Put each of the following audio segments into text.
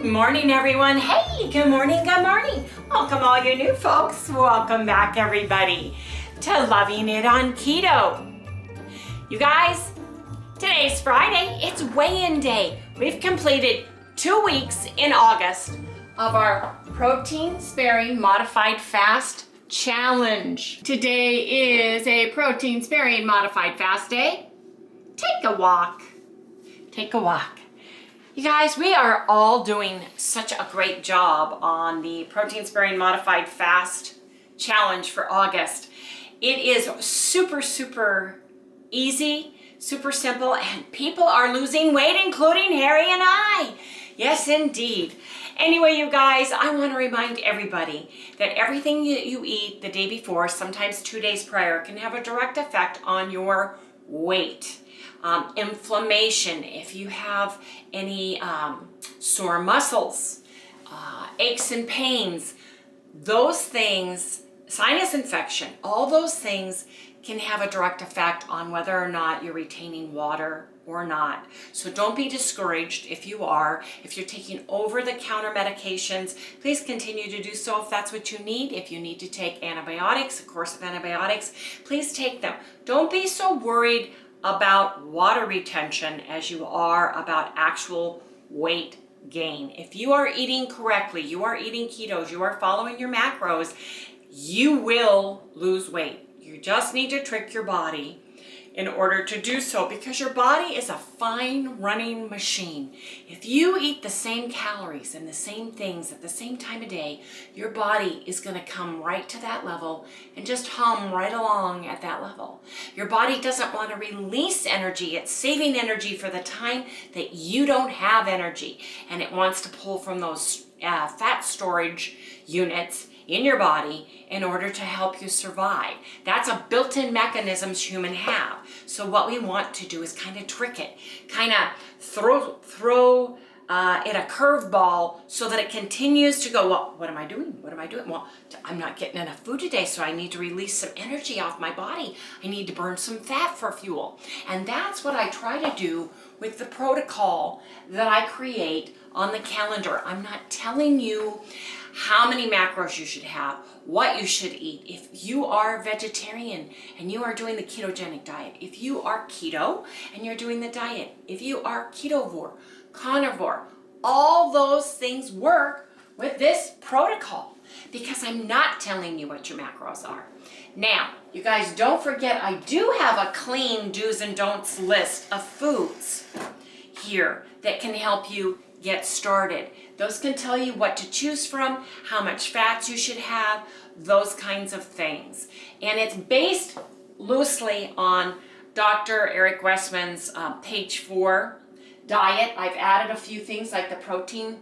Good morning, everyone. Hey, good morning, good morning. Welcome all you new folks. Welcome back, everybody, to Loving It on Keto. You guys, today's Friday. It's weigh-in day. We've completed 2 weeks in August of our protein-sparing modified fast challenge. Today is a protein-sparing modified fast day. Take a walk. Take a walk. You guys, we are all doing such a great job on the protein sparing modified fast challenge for August. It is super easy, super simple, and people are losing weight, including Harry and I. Yes, indeed. Anyway, you guys, I want to remind everybody that everything you eat the day before, sometimes 2 days prior, can have a direct effect on your weight. Inflammation, if you have any sore muscles, aches and pains, those things, sinus infection, all those things can have a direct effect on whether or not you're retaining water or not. So don't be discouraged if you are. If you're taking over-the-counter medications, please continue to do so if that's what you need. If you need to take antibiotics, a course of antibiotics, please take them. Don't be so worried about water retention as you are about actual weight gain. If you are eating correctly, you are eating ketos, you are following your macros, you will lose weight. You just need to trick your body in order to do so, because your body is a fine running machine. If you eat the same calories and the same things at the same time of day, your body is going to come right to that level and just hum right along at that level. Your body doesn't want to release energy. It's saving energy for the time that you don't have energy, and it wants to pull from those fat storage units in your body in order to help you survive. That's a built-in mechanisms humans have. So what we want to do is kind of trick it, kind of throw it a curveball so that it continues to go, well, what am I doing? What am I doing? Well, I'm not getting enough food today, so I need to release some energy off my body. I need to burn some fat for fuel. And that's what I try to do with the protocol that I create on the calendar. I'm not telling you how many macros you should have, what you should eat. If you are vegetarian and you are doing the ketogenic diet, if you are keto and you're doing the diet, if you are ketovore, carnivore, all those things work with this protocol, because I'm not telling you what your macros are. Now, you guys, don't forget, I do have a clean do's and don'ts list of foods here that can help you get started. Those can tell you what to choose from, how much fats you should have, those kinds of things. And it's based loosely on Dr. Eric Westman's page 4 diet. I've added a few things like the protein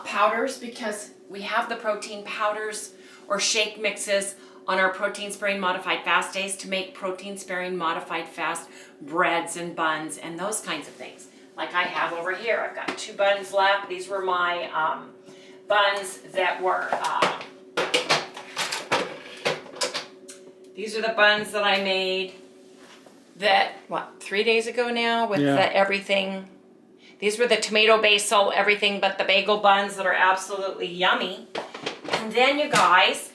powders, because we have the protein powders or shake mixes on our protein sparing modified fast days to make protein sparing modified fast breads and buns and those kinds of things. Like I have over here. I've got 2 buns left. These were my buns that were, these are the buns that I made that, 3 days ago now with the everything. These were the tomato basil, everything but the bagel buns that are absolutely yummy. And then, you guys,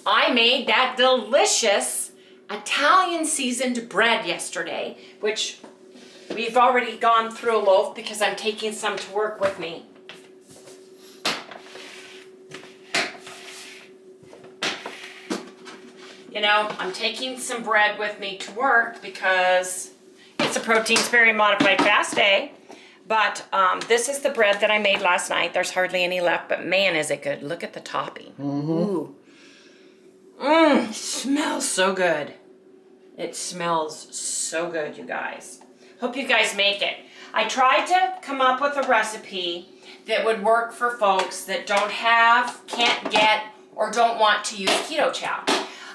I made that delicious Italian seasoned bread yesterday, which we've already gone through a loaf because I'm taking some to work with me. You know, I'm taking some bread with me to work because it's a protein sparing modified fast day. But this is the bread that I made last night. There's hardly any left, but man, is it good. Look at the topping. Ooh. It smells so good. It smells so good, you guys. Hope you guys make it. I tried to come up with a recipe that would work for folks that don't have, can't get, or don't want to use keto chow.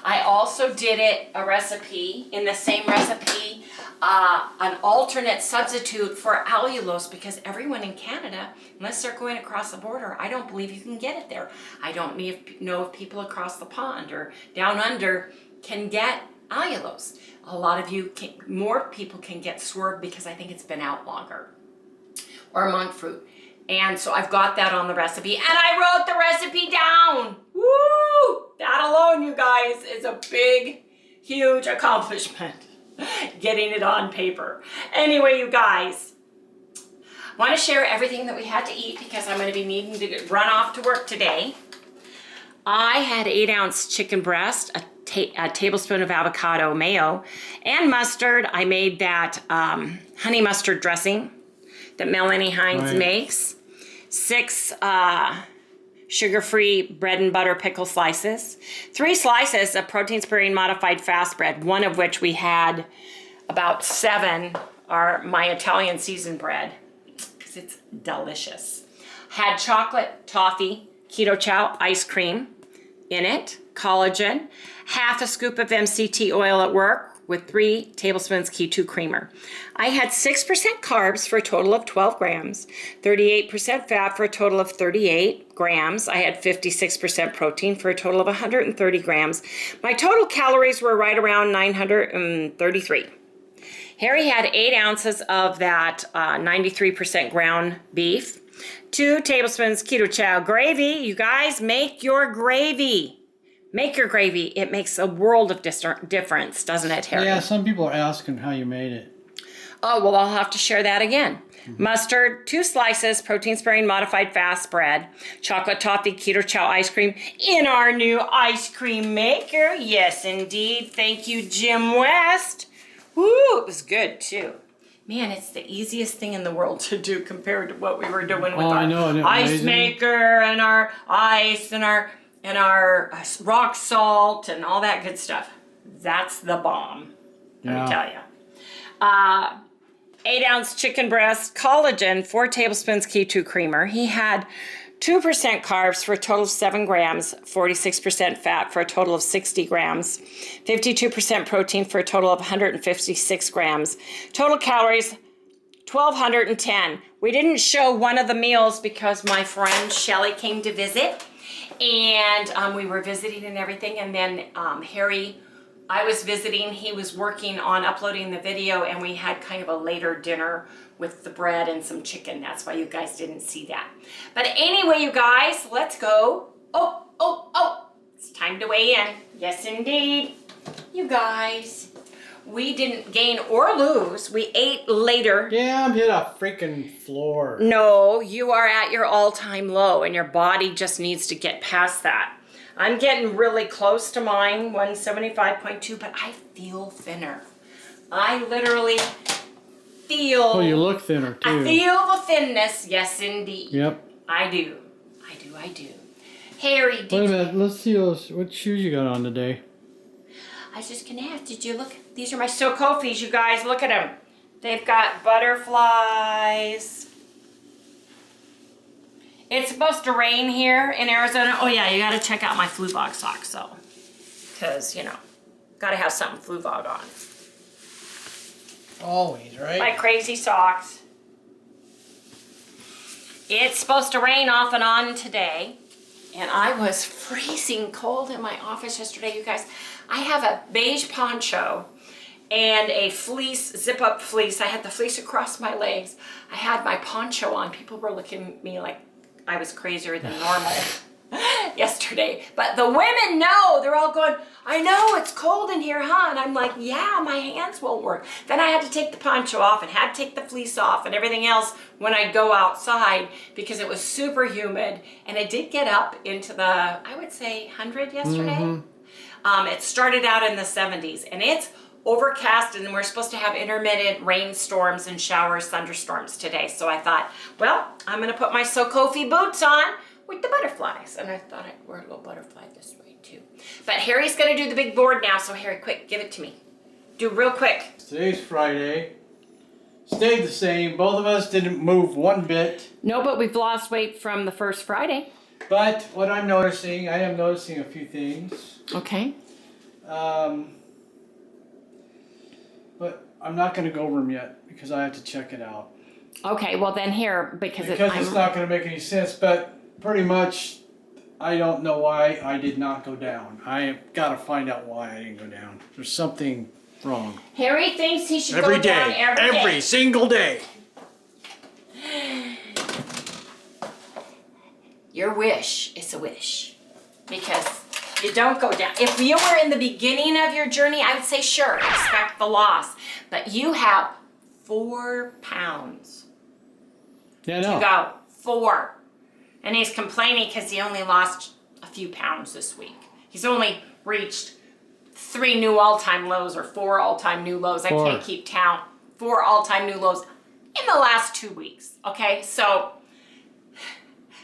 I also did a recipe, in the same recipe, an alternate substitute for allulose, because everyone in Canada, unless they're going across the border, I don't believe you can get it there. I don't know if people across the pond or down under can get allulose. A lot of you, more people can get swerve because I think it's been out longer. Or monk fruit. And so I've got that on the recipe, and I wrote the recipe down. Woo! That alone, you guys, is a big, huge accomplishment, getting it on paper. Anyway, you guys, I want to share everything that we had to eat because I'm going to be needing to run off to work today. I had 8-ounce chicken breast, a tablespoon of avocado mayo, and mustard. I made that honey mustard dressing that Melanie Hines makes. 6 sugar-free bread and butter pickle slices. 3 slices of protein-sparing modified fast bread, one of which we had about 7 are my Italian seasoned bread, because it's delicious. Had chocolate, toffee, keto chow ice cream in it, collagen, half a scoop of MCT oil at work with 3 tablespoons Keto creamer. I had 6% carbs for a total of 12 grams, 38% fat for a total of 38 grams. I had 56% protein for a total of 130 grams. My total calories were right around 933. Harry had 8 ounces of that 93% ground beef, 2 tablespoons Keto Chow gravy. You guys, make your gravy. Make your gravy. It makes a world of difference, doesn't it, Harry? Yeah, some people are asking how you made it. Oh, well, I'll have to share that again. Mustard, 2 slices, protein-sparing modified fast bread, chocolate toffee Keto Chow ice cream in our new ice cream maker. Yes, indeed. Thank you, Jim West. Woo, it was good, too. Man, it's the easiest thing in the world to do compared to what we were doing with our ice maker and our ice and our rock salt and all that good stuff. That's the bomb, let me tell you. 8-ounce chicken breast, collagen, 4 tablespoons Keto creamer. He had 2% carbs for a total of 7 grams, 46% fat for a total of 60 grams, 52% protein for a total of 156 grams. Total calories, 1,210. We didn't show one of the meals because my friend Shelly came to visit, and we were visiting and everything, and then Harry, I was visiting, he was working on uploading the video, and we had kind of a later dinner with the bread and some chicken. That's why you guys didn't see that. But anyway, you guys, let's go. Oh, it's time to weigh in. Yes, indeed. You guys, we didn't gain or lose. We ate later. Yeah, I'm hit a freaking floor. No, you are at your all-time low, and your body just needs to get past that. I'm getting really close to mine, 175.2, but I feel thinner. I literally feel... Oh, you look thinner, too. I feel the thinness, yes, indeed. Yep. I do. Harry, Wait a minute, let's see what shoes you got on today. I was just going to ask, did you look? These are my Sokofis, you guys. Look at them. They've got butterflies. It's supposed to rain here in Arizona. Oh, yeah, you got to check out my flu bog socks, though. Because, you know, got to have something flu bog on. Always, right? My crazy socks. It's supposed to rain off and on today. And I was freezing cold in my office yesterday, you guys. I have a beige poncho and a fleece, zip-up fleece. I had the fleece across my legs. I had my poncho on. People were looking at me like I was crazier than normal yesterday. But the women know. They're all going, I know, it's cold in here, huh? And I'm like, yeah, my hands won't work. Then I had to take the poncho off and had to take the fleece off and everything else when I go outside because it was super humid. And it did get up into the, I would say, 100 yesterday. It started out in the 70s, and it's overcast, and we're supposed to have intermittent rainstorms and showers, thunderstorms today. So I thought, well, I'm going to put my Sokofi boots on with the butterflies. And I thought I'd wear a little butterfly this way too. But Harry's going to do the big board now. So Harry, quick, give it to me. Do real quick. Today's Friday. Stayed the same. Both of us didn't move one bit. No, but we've lost weight from the first Friday. But what I'm noticing, I am noticing a few things. Okay. But I'm not going to go over them yet because I have to check it out. Okay, well then here, because it's not going to make any sense, but pretty much I don't know why I did not go down. I have got to find out why I didn't go down. There's something wrong. Harry thinks he should go down every day. Every single day. your wish is a wish, because you don't go down. If you were in the beginning of your journey, I would say sure, expect the loss. But you have 4 pounds Yeah, to go. 4. And he's complaining because he only lost a few pounds this week. He's only reached 3 new all-time lows or 4 all-time new lows. I can't keep count. 4 all-time new lows in the last 2 weeks. Okay, so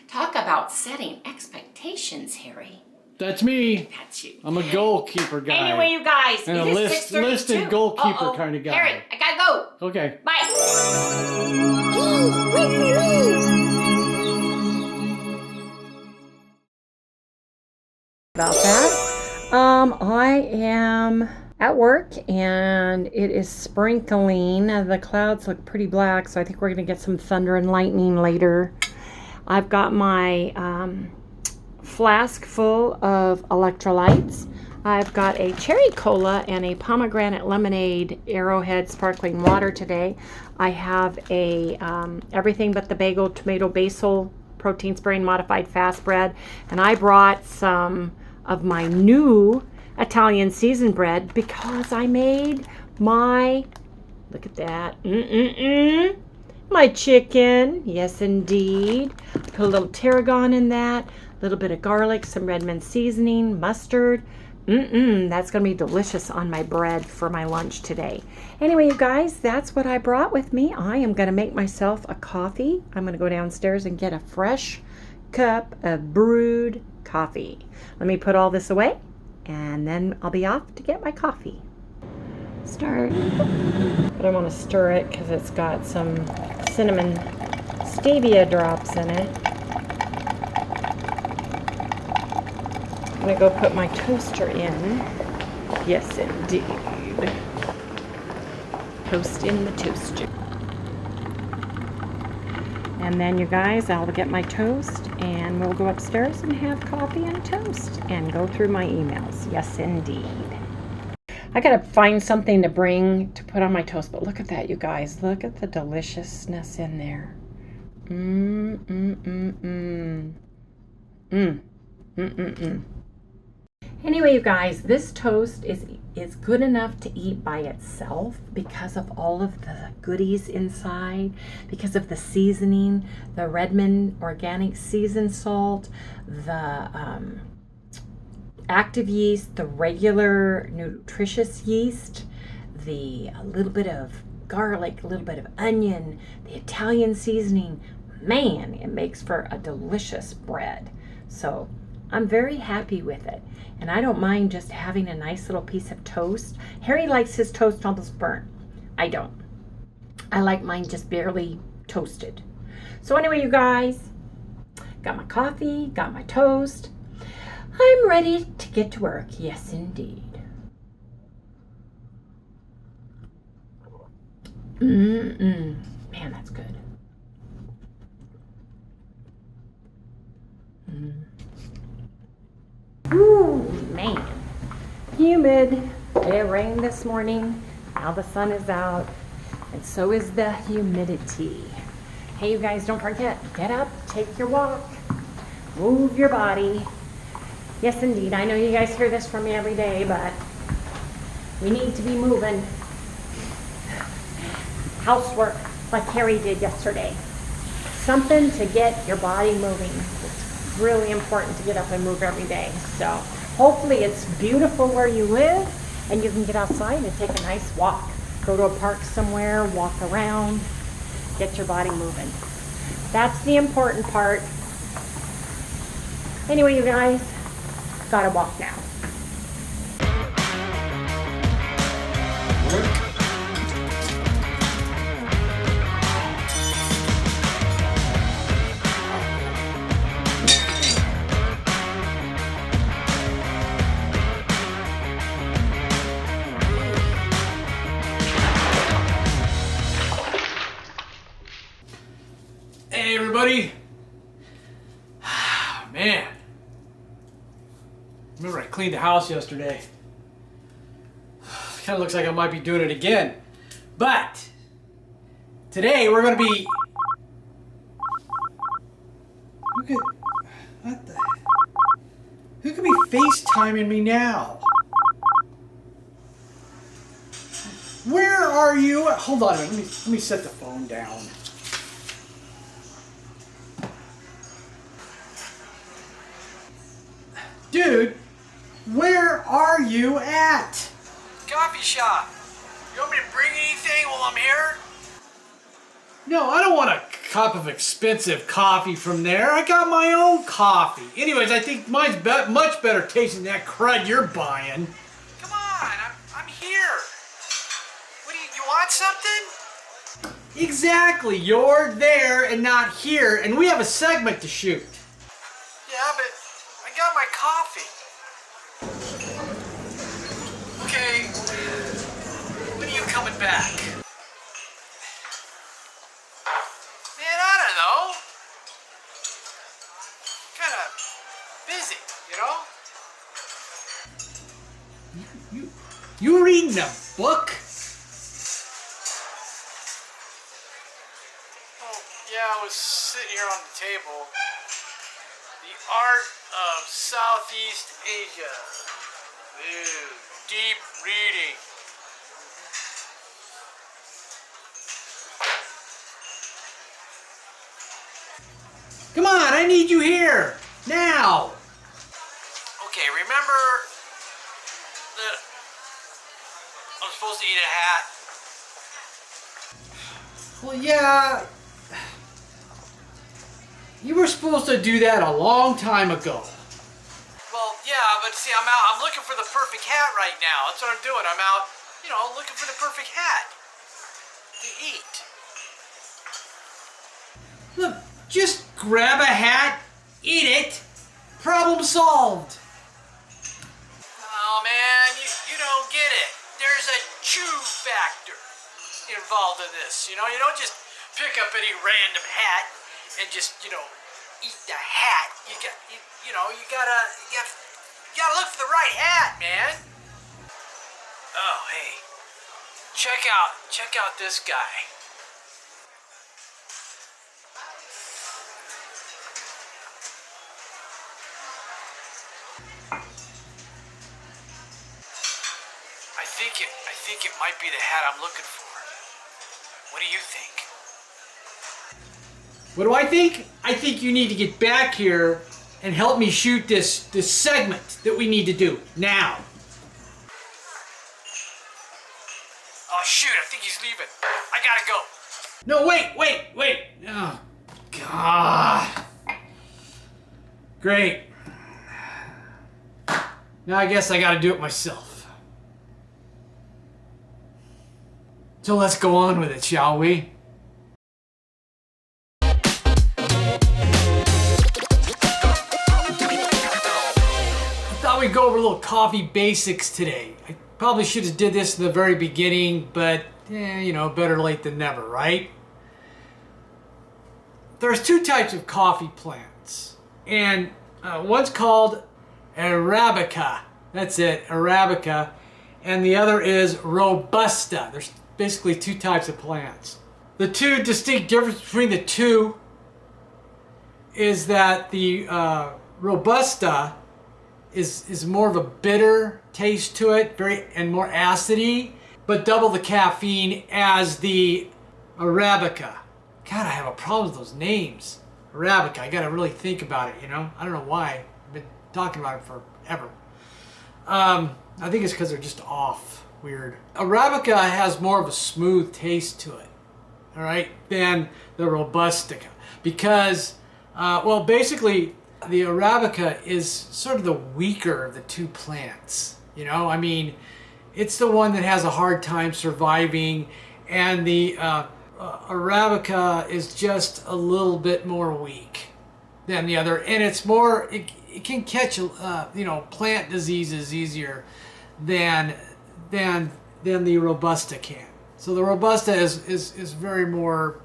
talk about setting expectations, Harry. That's me. That's you. I'm a goalkeeper guy. Anyway, you guys, and it a is 6:32. listed goalkeeper kind of guy. Harry, I gotta go. Okay. Bye. Please, wait for me. About that. I am at work and it is sprinkling. The clouds look pretty black, so I think we're gonna get some thunder and lightning later. I've got my flask full of electrolytes. I've got a cherry cola and a pomegranate lemonade Arrowhead sparkling water today. I have a everything but the bagel tomato basil protein sparing modified fast bread, and I brought some of my new Italian seasoned bread because I made my, look at that, my chicken, yes indeed. Put a little tarragon in that, a little bit of garlic, some Redmond seasoning, mustard. That's gonna be delicious on my bread for my lunch today. Anyway, you guys, that's what I brought with me. I am gonna make myself a coffee. I'm gonna go downstairs and get a fresh cup of brewed coffee. Let me put all this away and then I'll be off to get my coffee. Start. But I want to stir it because it's got some cinnamon stevia drops in it. I'm going to go put my toaster in. Yes, indeed. Toast in the toaster. And then, you guys, I'll get my toast and we'll go upstairs and have coffee and toast and go through my emails. Yes, indeed. I gotta find something to bring to put on my toast, but look at that, you guys. Look at the deliciousness in there. Anyway, you guys, this toast is good enough to eat by itself because of all of the goodies inside, because of the seasoning, the Redmond organic seasoned salt, the active yeast, the regular nutritious yeast, a little bit of garlic, a little bit of onion, the Italian seasoning. Man, it makes for a delicious bread. So I'm very happy with it. And I don't mind just having a nice little piece of toast. Harry likes his toast almost burnt. I don't. I like mine just barely toasted. So anyway, you guys, got my coffee, got my toast. I'm ready to get to work. Yes, indeed. Man, that's good. Ooh, man. Humid. It rained this morning. Now the sun is out. And so is the humidity. Hey, you guys, don't forget, get up, take your walk, move your body. Yes, indeed. I know you guys hear this from me every day, but we need to be moving. Housework, like Harry did yesterday. Something to get your body moving. It's really important to get up and move every day. So hopefully it's beautiful where you live and you can get outside and take a nice walk. Go to a park somewhere, walk around, get your body moving. That's the important part. Anyway, you guys, gotta walk now. Hey everybody! Man, remember I cleaned the house yesterday. Kind of looks like I might be doing it again. But today we're going to be... What the? Who could be FaceTiming me now? Where are you? Hold on a minute. Let me set the phone down. Dude, where are you at? Coffee shop. You want me to bring anything while I'm here? No, I don't want a cup of expensive coffee from there. I got my own coffee. Anyways, I think mine's much better tasting than that crud you're buying. Come on, I'm here. What do you want something? Exactly. You're there and not here, and we have a segment to shoot. Yeah, but I got my coffee. Okay, when are you coming back? Man, I don't know. Kind of busy, you know? You reading a book? Oh, yeah, I was sitting here on the table. The Art of Southeast Asia. Ew, deep reading. Come on, I need you here. Now. Okay, remember that I'm supposed to eat a hat? Well, yeah. You were supposed to do that a long time ago. Well, yeah, but see, I'm looking for the perfect hat right now. That's what I'm doing. I'm out, looking for the perfect hat to eat. Look, just grab a hat, eat it, problem solved. Oh, man, you don't get it. There's a chew factor involved in this. You don't just pick up any random hat and just, eat the hat. You gotta look for the right hat, man. Oh, hey, check out this guy. I think it might be the hat I'm looking for. What do you think? What do I think? I think you need to get back here and help me shoot this segment that we need to do now. Oh shoot, I think he's leaving. I gotta go. No, wait. Oh, God. Great. Now I guess I gotta do it myself. So let's go on with it, shall we? I thought we'd go over a little coffee basics today. I probably should have did this in the very beginning, but better late than never, right? There's two types of coffee plants, and one's called Arabica. That's it, Arabica, and the other is Robusta. There's basically two types of plants. The two distinct differences between the two is that the Robusta is more of a bitter taste to it, and more acidy, but double the caffeine as the Arabica. God, I have a problem with those names. Arabica, I gotta really think about it, I don't know why. I've been talking about it forever. I think it's because they're just off. Weird. Arabica has more of a smooth taste to it, all right, than the Robustica, because, basically, the Arabica is sort of the weaker of the two plants. It's the one that has a hard time surviving, and the Arabica is just a little bit more weak than the other, and it's more. It can catch plant diseases easier than the Robusta can. So the Robusta is very more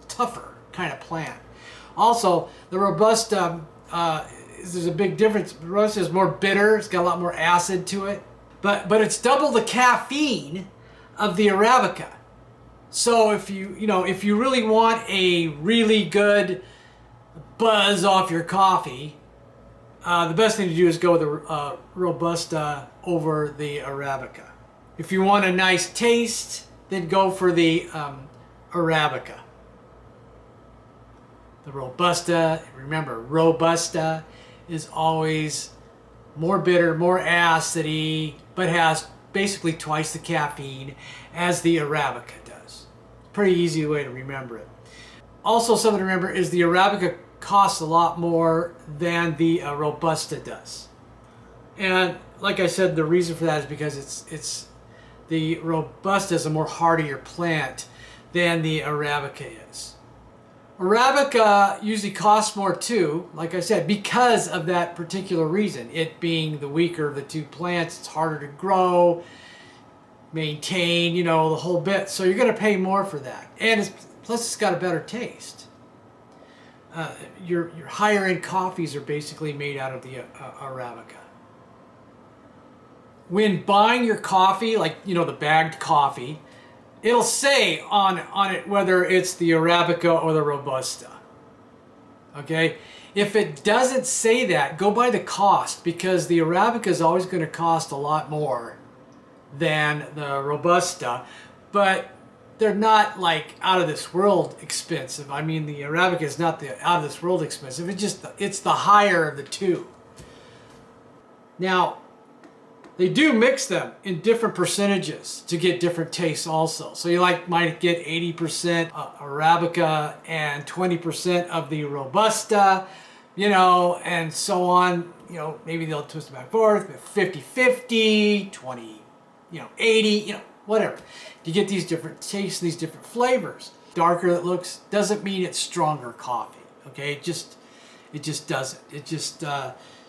tougher kind of plant. Also, the Robusta, there's a big difference. The Robusta is more bitter. It's got a lot more acid to it. But it's double the caffeine of the Arabica. So if you really want a really good buzz off your coffee, the best thing to do is go with the Robusta over the Arabica. If you want a nice taste, then go for the Arabica. The Robusta, remember, Robusta is always more bitter, more acidy, but has basically twice the caffeine as the Arabica does. Pretty easy way to remember it. Also, something to remember is the Arabica costs a lot more than the Robusta does. And like I said, the reason for that is because the Robusta is a more hardier plant than the Arabica is. Arabica usually costs more too, like I said, because of that particular reason. It being the weaker of the two plants, it's harder to grow, maintain, you know, the whole bit. So you're going to pay more for that. And plus it's got a better taste. Your higher end coffees are basically made out of the Arabica. When buying your coffee, like, you know, the bagged coffee, it'll say on it whether it's the Arabica or the Robusta. Okay? If it doesn't say that, go by the cost, because the Arabica is always going to cost a lot more than the Robusta, but they're not like out of this world expensive. I mean, the Arabica is not the out of this world expensive. It's the higher of the two. Now, they do mix them in different percentages to get different tastes also. So you might get 80% Arabica and 20% of the Robusta, you know, and so on. You know, maybe they'll twist it back and forth, 50-50, 20, you know, 80, you know, whatever. You get these different tastes, these different flavors. Darker it looks doesn't mean it's stronger coffee, okay? It just doesn't. It just,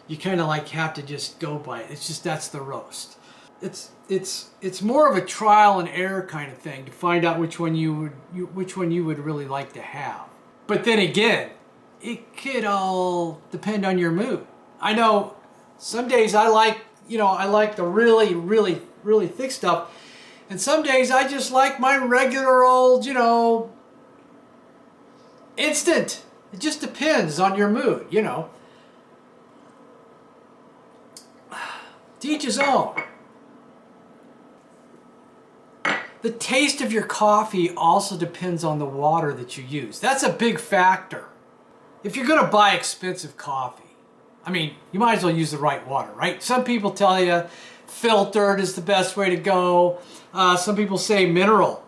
you kind of like have to just go by it. It's just, that's the roast. It's more of a trial and error kind of thing to find out which one you would really like to have. But then again, it could all depend on your mood. I know some days I like the really, really, really thick stuff. And some days I just like my regular old, you know, instant. It just depends on your mood, you know. To each his own. The taste of your coffee also depends on the water that you use. That's a big factor. If you're going to buy expensive coffee, I mean, you might as well use the right water, right? Some people tell you filtered is the best way to go. Some people say mineral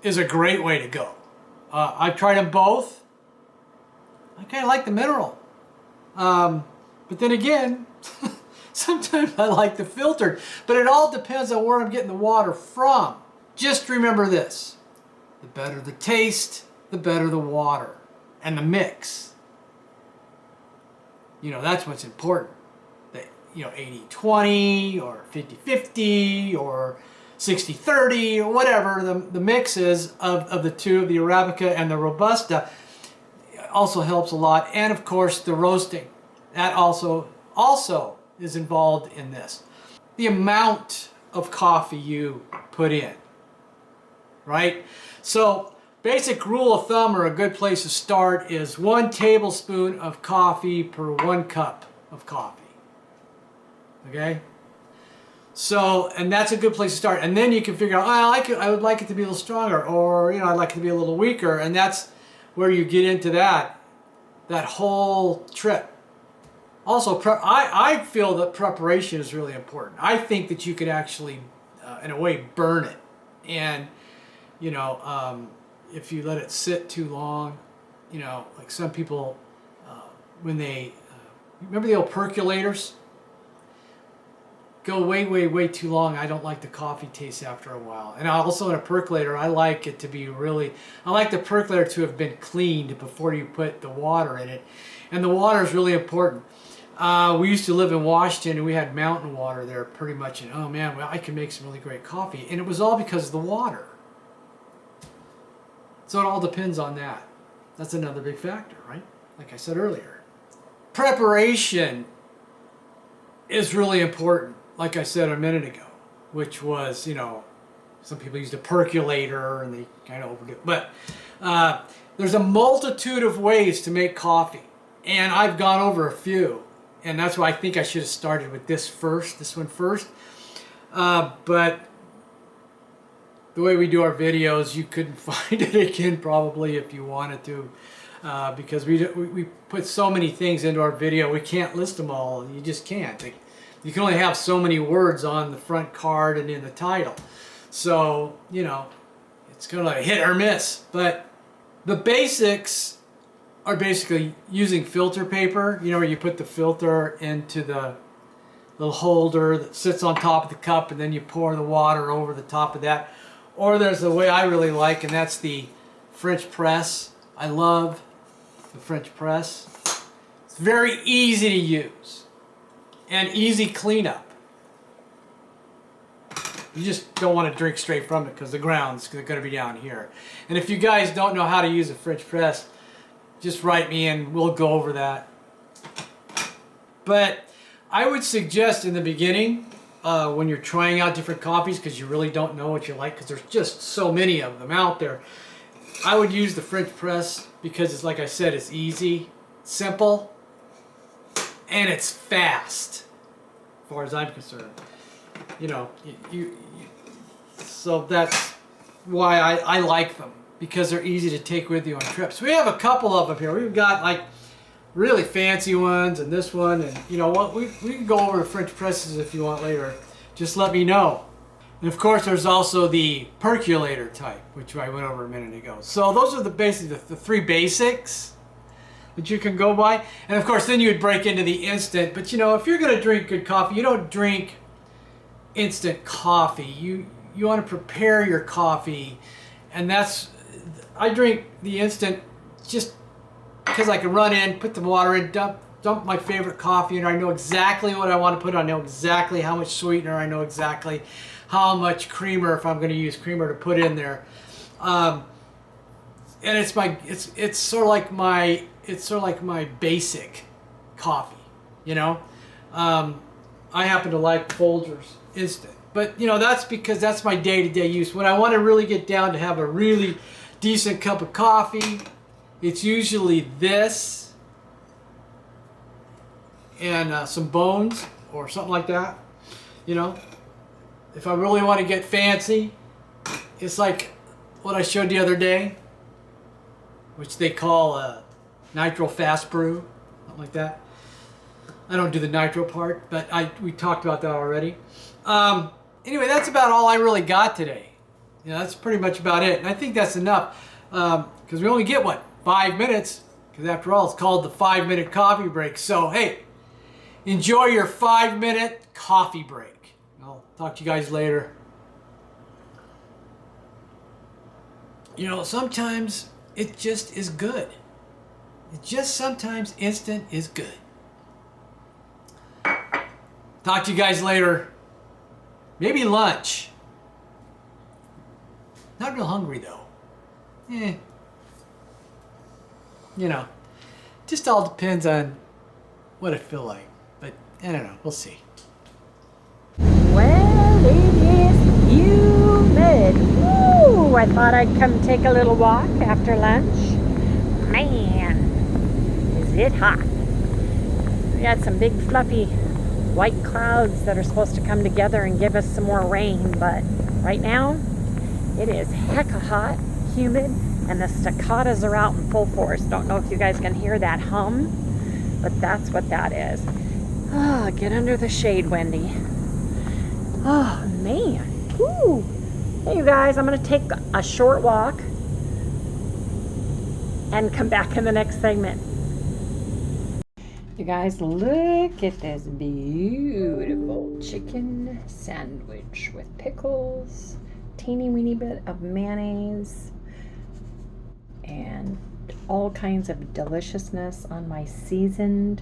is a great way to go. I've tried them both. I kind of like the mineral. But then again, sometimes I like the filtered. But it all depends on where I'm getting the water from. Just remember this. The better the taste, the better the water. And the mix. You know, that's what's important. That, you know, 80-20 or 50-50 or 60-30 or whatever the mix is of the two, the Arabica and the Robusta, also helps a lot. And of course the roasting, that also is involved in this. The amount of coffee you put in, right? So basic rule of thumb, or a good place to start, is 1 tablespoon of coffee per 1 cup of coffee. Okay? So, and that's a good place to start. And then you can figure out, oh, I would like it to be a little stronger, or, you know, I'd like it to be a little weaker. And that's where you get into that whole trip. Also, I feel that preparation is really important. I think that you could actually, in a way, burn it. And, you know, if you let it sit too long, you know, like some people, when they, remember the old percolators? Go way too long. I don't like the coffee taste after a while. And also in a percolator, I like it to be I like the percolator to have been cleaned before you put the water in it. And the water is really important. We used to live in Washington and we had mountain water there pretty much. And oh man, well, I can make some really great coffee. And it was all because of the water. So it all depends on that. That's another big factor, right? Like I said earlier. Preparation is really important, like I said a minute ago, which was, you know, some people used a percolator and they kind of overdo it. But There's a multitude of ways to make coffee, and I've gone over a few, and that's why I think I should have started with this one first. But the way we do our videos, you couldn't find it again probably if you wanted to, because we put so many things into our video, we can't list them all. You just can't. You can only have so many words on the front card and in the title. So, you know, it's kind of like hit or miss. But the basics are basically using filter paper, you know, where you put the filter into the little holder that sits on top of the cup, and then you pour the water over the top of that. Or there's the way I really like, and that's the French press. I love the French press. It's very easy to use and easy cleanup. You just don't want to drink straight from it because the ground's going to be down here. And if you guys don't know how to use a French press, just write me and we'll go over that. But I would suggest in the beginning, when you're trying out different coffees, because you really don't know what you like, because there's just so many of them out there, I would use the French press because it's, like I said, it's easy, simple, and it's fast, as far as I'm concerned. You know, so that's why I like them, because they're easy to take with you on trips. We have a couple of them here. We've got like really fancy ones and this one, and you know what, we can go over the French presses if you want later. Just let me know. And of course there's also the percolator type, which I went over a minute ago. So those are basically the three basics that you can go by. And of course then you would break into the instant. But you know, if you're going to drink good coffee, you don't drink instant coffee. You want to prepare your coffee, and I drink the instant just because I can run in, put the water in, dump my favorite coffee in. I know exactly what I want to put on. I know exactly how much sweetener. I know exactly how much creamer, if I'm going to use creamer, to put in there. And it's sort of like my basic coffee, you know. I happen to like Folgers instant, but you know, that's because that's my day-to-day use. When I want to really get down to have a really decent cup of coffee, it's usually this and some bones or something like that. You know, if I really want to get fancy, it's like what I showed the other day, which they call a nitro fast brew, something like that. I don't do the nitro part, but we talked about that already. Anyway, that's about all I really got today. You know, that's pretty much about it, and I think that's enough, because we only get, what, 5 minutes, because after all, it's called the 5-minute coffee break. So, hey, enjoy your 5-minute coffee break. I'll talk to you guys later. You know, sometimes it just is good. It just sometimes instant is good. Talk to you guys later. Maybe lunch. Not real hungry though. You know, just all depends on what I feel like. But I don't know, we'll see. Well, it is humid. Woo! I thought I'd come take a little walk after lunch. Man, is it hot. We got some big fluffy white clouds that are supposed to come together and give us some more rain, but right now it is hecka hot, humid, and the cicadas are out in full force. Don't know if you guys can hear that hum, but that's what that is. Oh, get under the shade, Wendy. Oh man. Woo. Hey you guys, I'm gonna take a short walk and come back in the next segment. You guys, look at this beautiful chicken sandwich with pickles, teeny weeny bit of mayonnaise, and all kinds of deliciousness on my seasoned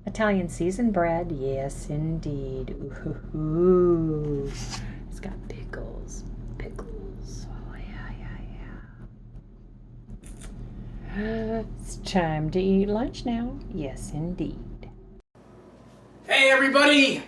Italian seasoned bread. Yes, indeed. Ooh, it's got pickles. Oh, yeah. It's time to eat lunch now. Yes, indeed. Hey, everybody!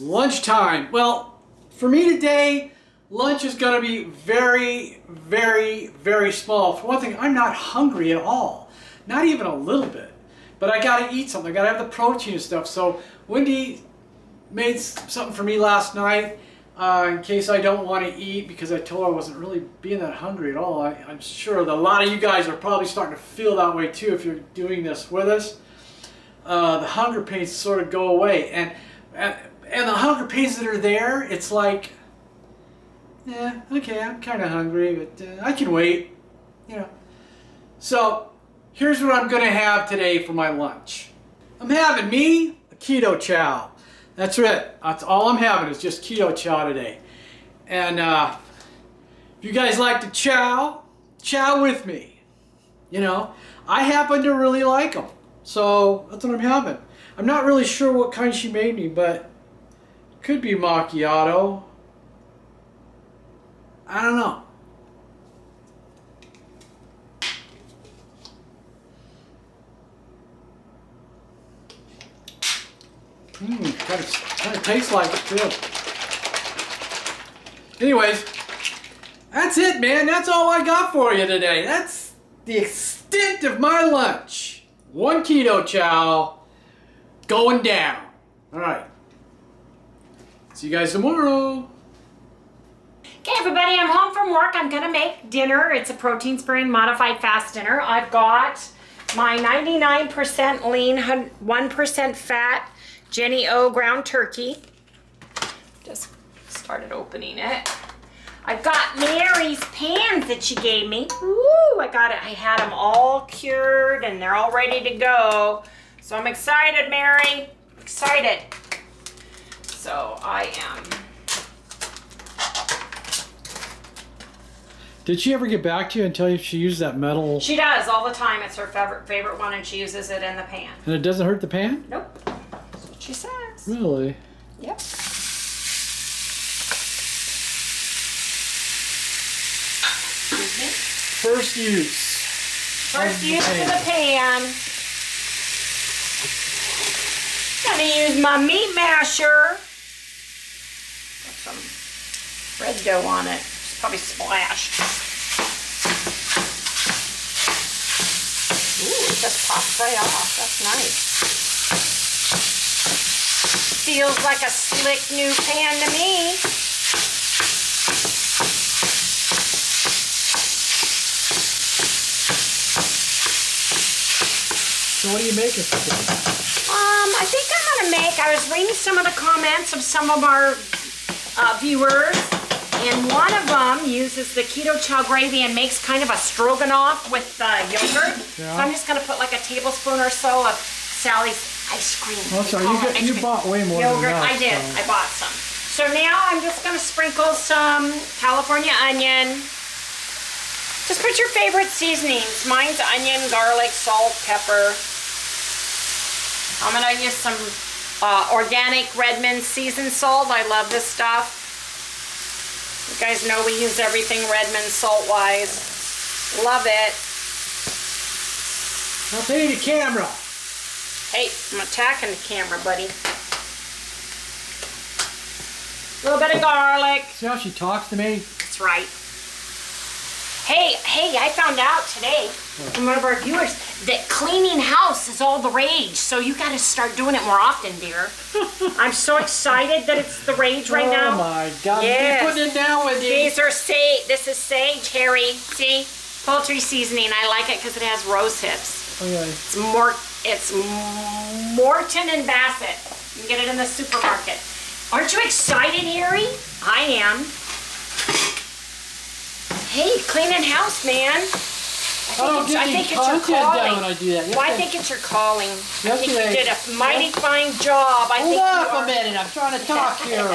Lunchtime. Well, for me today, lunch is going to be very, very, very small. For one thing, I'm not hungry at all. Not even a little bit. But I got to eat something. I got to have the protein and stuff. So Wendy made something for me last night in case I don't want to eat, because I told her I wasn't really being that hungry at all. I'm sure that a lot of you guys are probably starting to feel that way too if you're doing this with us. The hunger pains sort of go away. And the hunger pains that are there, it's like, yeah, okay, I'm kind of hungry, but I can wait, you know. So here's what I'm going to have today for my lunch. I'm having me a keto chow. That's it. That's all I'm having is just keto chow today. And if you guys like to chow with me. You know, I happen to really like them. So that's what I'm having. I'm not really sure what kind she made me, but could be macchiato. I don't know. Kind of tastes like it too. Anyways, that's it, man. That's all I got for you today. That's the extent of my lunch. One keto chow going down. All right. See you guys tomorrow. Okay, everybody, I'm home from work. I'm gonna make dinner. It's a protein sparing modified fast dinner. I've got my 99% lean, 1% fat Jenny O ground turkey. Just started opening it. I've got Mary's pans that she gave me. Woo, I got it. I had them all cured and they're all ready to go. So I'm excited, Mary. Excited. So I am. Did she ever get back to you and tell you she used that metal? She does all the time. It's her favorite one, and she uses it in the pan. And it doesn't hurt the pan? Nope. That's what she says. Really? Yep. Excuse me. First use. First use of the pan. Gonna use my meat masher. Got some red dough on it. It's probably splashed. Ooh, it just pops right off. That's nice. Feels like a slick new pan to me. So what are you making for dinner? I think I'm gonna make, I was reading some of the comments of some of our viewers, and one of them uses the keto chow gravy and makes kind of a stroganoff with yogurt. Yeah. So I'm just gonna put like a tablespoon or so of Sally's ice cream. Oh, sorry, you bought way more yogurt. than that. I did, so. I bought some. So now I'm just gonna sprinkle some California onion. Just put your favorite seasonings. Mine's onion, garlic, salt, pepper. I'm gonna use some organic Redmond seasoned salt. I love this stuff. You guys know we use everything Redmond salt-wise. Love it. I'll pay the camera. Hey, I'm attacking the camera, buddy. A little bit of garlic. See how she talks to me? That's right. Hey, I found out today from one of our viewers that cleaning house is all the rage. So you got to start doing it more often, dear. I'm so excited that it's the rage right now. Oh my God! Yes. You're putting it down with you. These are sage. This is sage, Harry. See, poultry seasoning. I like it because it has rose hips. Okay. It's Morton and Bassett. You can get it in the supermarket. Aren't you excited, Harry? I am. Hey, cleaning house, man. I think it's your calling. When I do that. Well, I think it's your calling. I think you Yesterday- did a mighty fine job. Hold up a minute, I'm trying to talk here.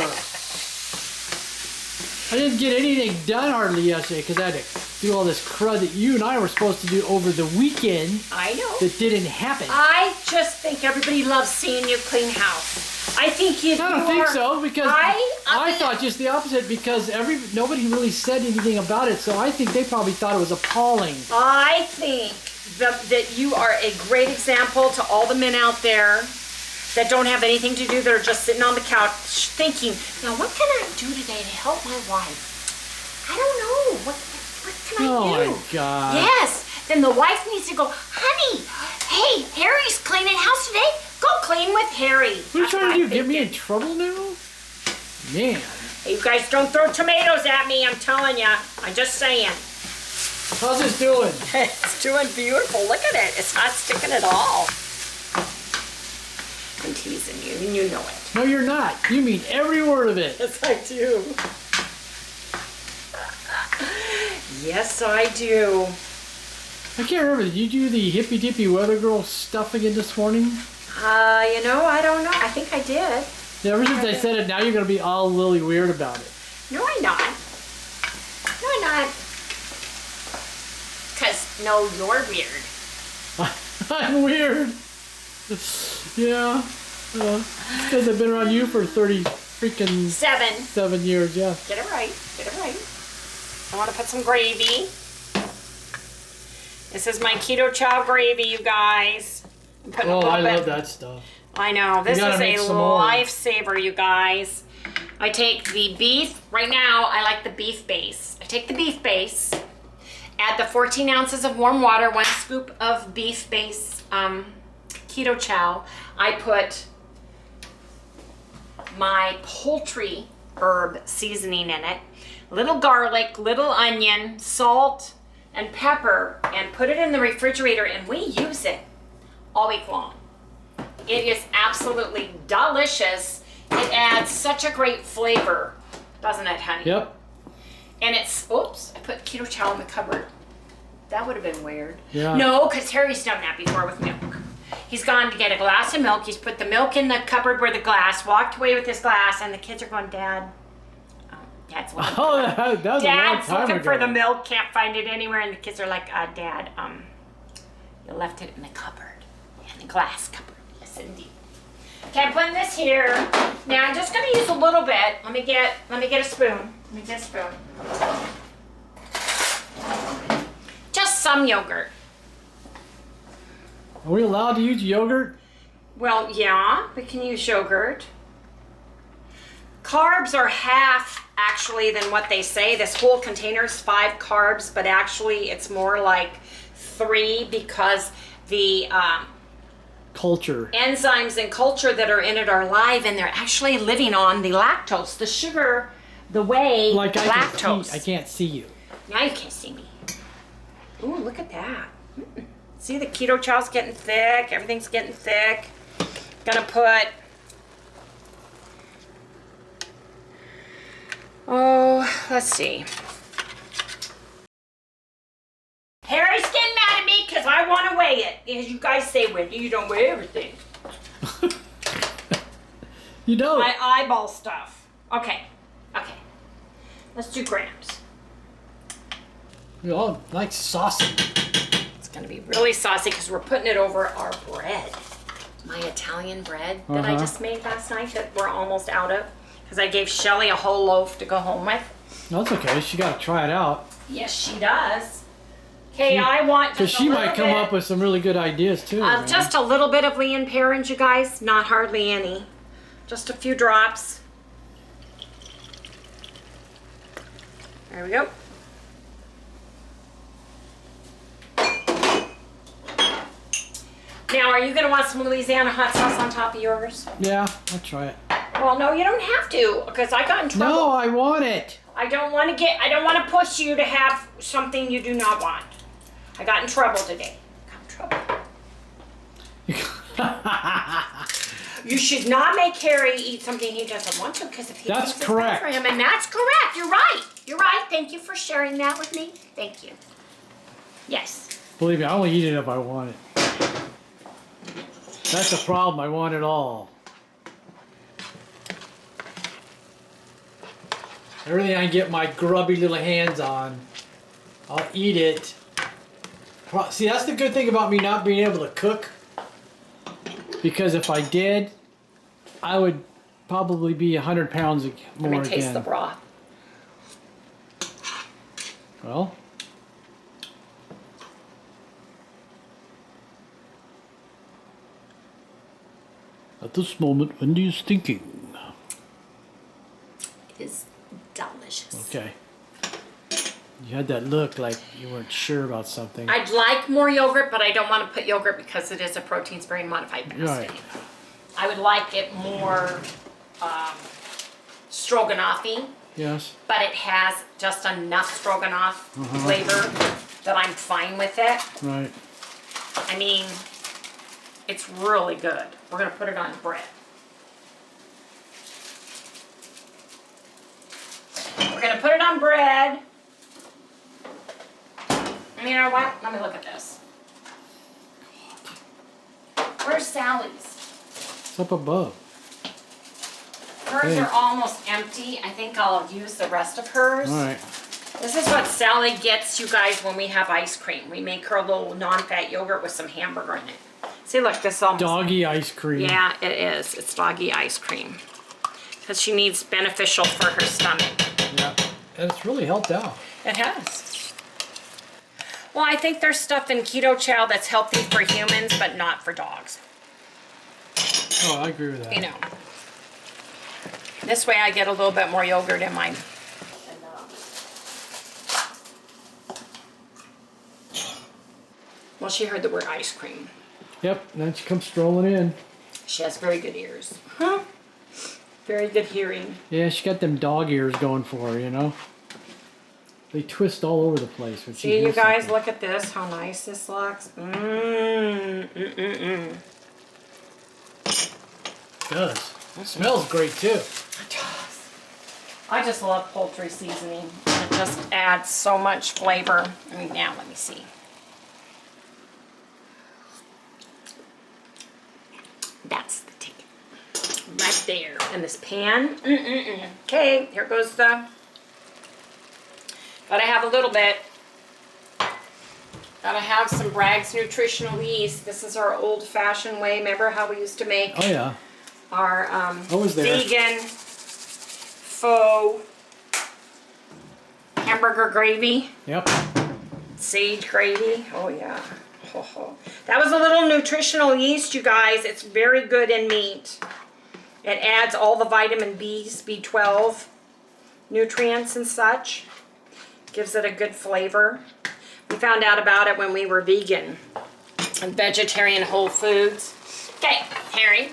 I didn't get anything done hardly yesterday because I had to do all this crud that you and I were supposed to do over the weekend I know. that didn't happen. I just think everybody loves seeing you clean house. I think you. I don't think so because I think- thought just the opposite because nobody really said anything about it, so I think they probably thought it was appalling. I think that you are a great example to all the men out there that don't have anything to do, that are just sitting on the couch thinking, now what can I do today to help my wife? I don't know. What can I do? Oh my God. Yes. Then the wife needs to go, honey, hey, Harry's cleaning house today. Go clean with Harry. What are you trying to do? Get me in trouble now? Man. Hey, you guys don't throw tomatoes at me, I'm telling ya. I'm just saying. How's this doing? It's doing beautiful. Look at it. It's not sticking at all. I'm teasing you, and you know it. No, you're not. You mean every word of it. Yes, I do. Yes, I do. I can't remember. Did you do the hippy dippy weather girl stuff again this morning? You know, I don't know. I think I did. Yeah, ever since I said it, now you're going to be all really weird about it. No, I'm not. No, I'm not. Because, no, you're weird. I'm weird. Yeah. Because I've been around you for 30 freaking... 7 years, yeah. Get it right. Get it right. I want to put some gravy. This is my keto chow gravy, you guys. I'm putting a little bit. love that stuff. I know. This is a more. lifesaver, you guys. I take the beef. Right now, I like the beef base. I take the beef base, add the 14 ounces of warm water, 1 scoop of beef base keto chow. I put my poultry herb seasoning in it, little garlic, little onion, salt, and pepper, and put it in the refrigerator, and we use it all week long. It is absolutely delicious. It adds such a great flavor, doesn't it, honey? Yep. And it's, oops, I put keto chow in the cupboard. That would have been weird. Yeah. No, because Harry's done that before with milk. He's gone to get a glass of milk. He's put the milk in the cupboard where the glass, walked away with his glass, and the kids are going, Dad, Dad's looking, that was a long Dad's time looking ago. for the milk, can't find it anywhere, and the kids are like, Dad, you left it in the cupboard, in the glass cupboard. Yes, indeed. Okay, I'm putting this here. Now I'm just gonna use a little bit. Let me get a spoon. Let me get a spoon. Just some yogurt. Are we allowed to use yogurt? Well, yeah, we can use yogurt. Carbs are half, actually, than what they say. This whole container is 5 carbs, but actually it's more like 3 because the Culture. enzymes and culture that are in it are live, and they're actually living on the lactose, the sugar, the whey, Like lactose. I can't see you. Now you can't see me. Ooh, look at that. See, the keto chow's getting thick. Everything's getting thick. Gonna put... Oh, let's see. Harry's getting mad at me because I want to weigh it. As you guys say, Wendy, you don't weigh everything. You don't. My eyeball stuff. Okay. Okay. Let's do grams. You all like saucy. It's going to be really saucy because we're putting it over our bread. My Italian bread that I just made last night that we're almost out of. Because I gave Shelly a whole loaf to go home with. No, it's okay. She got to try it out. Yes, she does. Okay, I want Because just she a little might come bit, up with some really good ideas too. man. just a little bit of lean parents, you guys. Not hardly any. Just a few drops. There we go. Now, are you going to want some Louisiana hot sauce on top of yours? Yeah, I'll try it. Well, no, you don't have to, because I got in trouble. No, I want it. I don't want to push you to have something you do not want. I got in trouble today. Got in trouble. You should not make Harry eat something he doesn't want to, because if he That's thinks it's bad correct. for him, and that's correct. You're right. You're right. Thank you for sharing that with me. Thank you. Yes. Believe me, I only eat it if I want it. That's the problem. I want it all. Everything I can get my grubby little hands on, I'll eat it. See, that's the good thing about me not being able to cook. Because if I did, I would probably be 100 pounds more Let me taste again. the broth. Well, At this moment, Wendy is thinking. It is delicious. Okay. You had that look like you weren't sure about something. I'd like more yogurt, but I don't want to put yogurt because it is a protein sparing modified fasting. Right. I would like it more stroganoff-y, Yes. but it has just enough stroganoff flavor that I'm fine with it. Right. I mean, it's really good. We're going to put it on bread. We're going to put it on bread. And you know what? Let me look at this. Where's Sally's? It's up above. Hers Hey. are almost empty. I think I'll use the rest of hers. All right. This is what Sally gets you guys when we have ice cream. We make her a little non-fat yogurt with some hamburger in it. See, look, this almost... Doggy ice cream. Yeah, it is. It's doggy ice cream. Because she needs beneficial for her stomach. Yeah. And it's really helped out. It has. Well, I think there's stuff in Keto Chow that's healthy for humans, but not for dogs. Oh, I agree with that. You know. This way I get a little bit more yogurt in mine. Well, she heard the word ice cream. Yep, and then she comes strolling in. She has very good ears. Huh? Very good hearing. Yeah, she got them dog ears going for her, you know? They twist all over the place. When she See, you hears guys, something. look at this. How nice this looks. It does. It smells great, too. It does. I just love poultry seasoning. It just adds so much flavor. I mean, now let me see. That's the ticket. Right there. And this pan. Okay, here goes the... Gotta have a little bit. Gotta have some Bragg's Nutritional Yeast. This is our old-fashioned way. Remember how we used to make Oh, yeah. our Always there. vegan faux hamburger gravy? Yep. Sage gravy. Oh, yeah. That was a little nutritional yeast, you guys. It's very good in meat. It adds all the vitamin B's, B12, nutrients and such. Gives it a good flavor. We found out about it when we were vegan and vegetarian whole foods. Okay, Harry.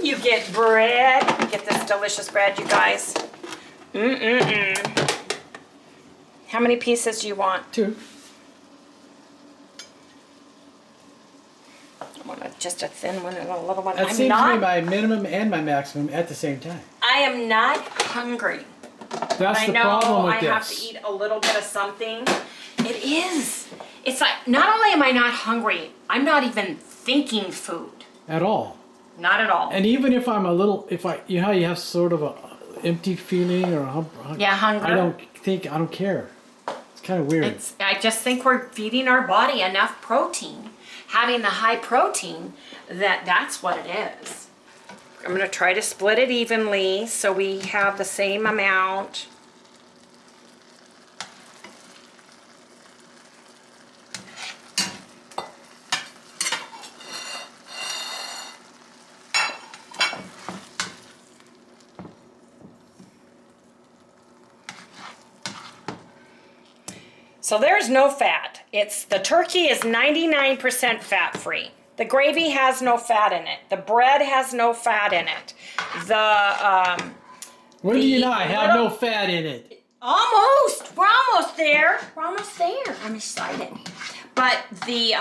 You get bread. Get this delicious bread, you guys. How many pieces do you want? 2. I want just a thin one and a little one. That seems to be my minimum and my maximum at the same time. I am not hungry. That's I the know problem with I this. have to eat a little bit of something. It is. It's like, not only am I not hungry, I'm not even thinking food. At all. Not at all. And even if I'm a little, you know how you have sort of a empty feeling or hunger. I don't care. It's kind of weird. I just think we're feeding our body enough protein, having the high protein, that's what it is. I'm going to try to split it evenly so we have the same amount. So there's no fat. The turkey is 99% fat free. The gravy has no fat in it. The bread has no fat in it. Wendy and I have no fat in it. Almost. We're almost there. We're almost there. I'm excited. But the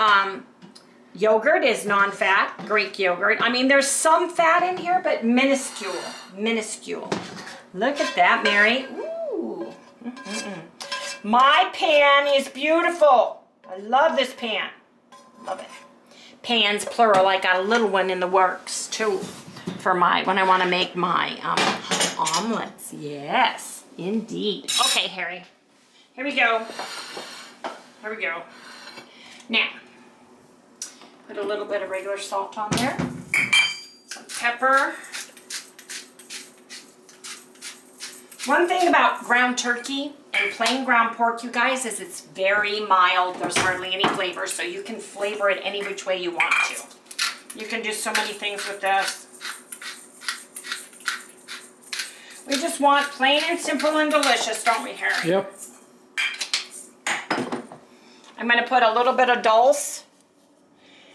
yogurt is non-fat, Greek yogurt. I mean, there's some fat in here, but minuscule. Minuscule. Look at that, Mary. Ooh. My pan is beautiful. I love this pan. Love it. Pans, plural. I got a little one in the works, too, for when I want to make my omelets. Yes, indeed. Okay, Harry. Here we go. Here we go. Now, put a little bit of regular salt on there. Some pepper. One thing about ground turkey and plain ground pork, you guys, is it's very mild. There's hardly any flavor, so you can flavor it any which way you want to. You can do so many things with this. We just want plain and simple and delicious, don't we, Harry? Yep. I'm going to put a little bit of Dulce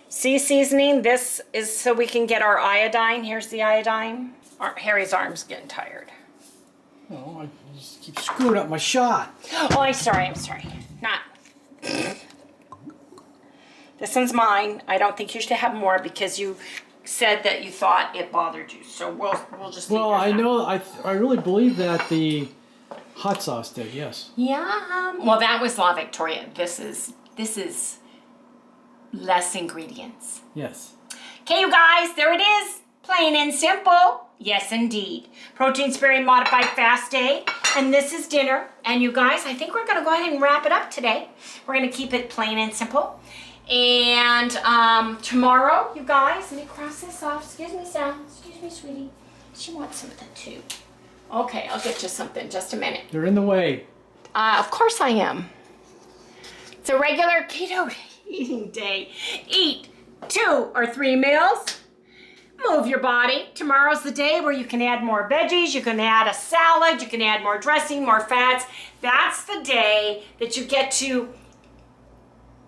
sea seasoning. This is so we can get our iodine. Here's the iodine. Harry's arm's getting tired. Oh, I just keep screwing up my shot. Oh, I'm sorry. Not. This one's mine. I don't think you should have more because you said that you thought it bothered you. So we'll just leave Well, yours I out. know, I really believe that the hot sauce did, yes. Yeah. Well, that was La Victoria. This is less ingredients. Yes. Okay, you guys, there it is. Plain and simple. Yes, indeed. Protein sparing modified fast day. And this is dinner. And you guys, I think we're going to go ahead and wrap it up today. We're going to keep it plain and simple. And tomorrow, you guys, let me cross this off. Excuse me, Sam. Excuse me, sweetie. She wants something too. Okay, I'll get you something. Just a minute. You're in the way. Of course I am. It's a regular keto eating day. Eat 2 or 3 meals. Move your body. Tomorrow's the day where you can add more veggies, you can add a salad, you can add more dressing, more fats. That's the day that you get to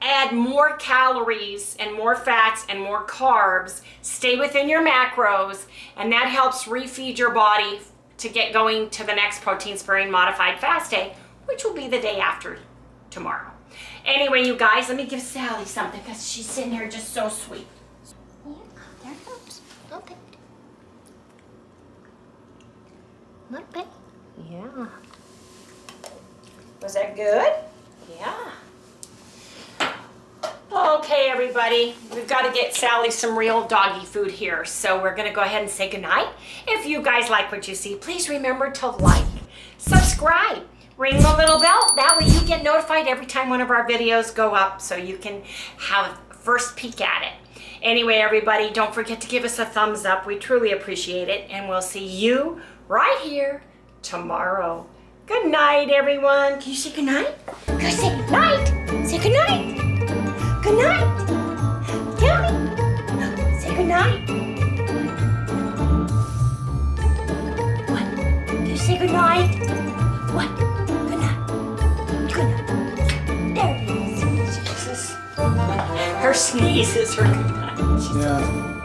add more calories and more fats and more carbs. Stay within your macros, and that helps refeed your body to get going to the next protein sparing modified fast day, which will be the day after tomorrow. Anyway, you guys, let me give Sally something because she's sitting here just so sweet. Yeah, there it comes. Okay. A little bit. Yeah. Was that good? Yeah. Okay, everybody, we've got to get Sally some real doggy food here. So we're going to go ahead and say goodnight. If you guys like what you see, please remember to like, subscribe, ring the little bell. That way you get notified every time one of our videos go up so you can have a first peek at it. Anyway, everybody, don't forget to give us a thumbs up. We truly appreciate it. And we'll see you right here tomorrow. Good night, everyone. Can you say good night? Go say good night. Say good night. Good night. Tell me. Say good night. What? Can you say good night? What? Good night. Good night. There it is. Jesus. Her sneeze is her good night. Yeah.